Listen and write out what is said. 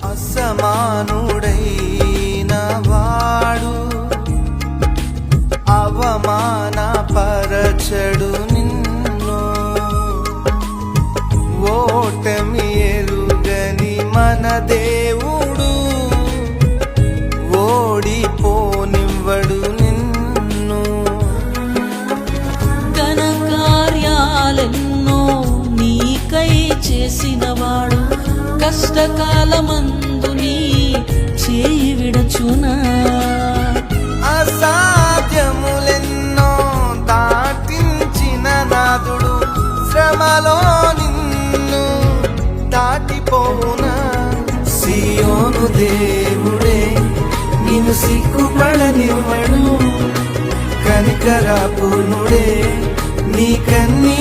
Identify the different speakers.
Speaker 1: అసమానుడైన వాడు అవమానపరచడు నిన్ను. ఓటమి ఎరుగని మన దేవుడు ఓడిపోనివ్వడు నిన్ను.
Speaker 2: ఘన కార్యాలెన్నో నీకై చేసినవాడు కష్టకాలమందు నీ చేయి విడచునా.
Speaker 1: అసాధ్యములెన్నో దాటించిన నాదుడు శ్రమలో నిన్ను దాటిపోవునా. సియోను దేవుడే నిన్ను సిగ్గుపడనివ్వడు, కనికరపూర్ణుడే నీ కన్నీ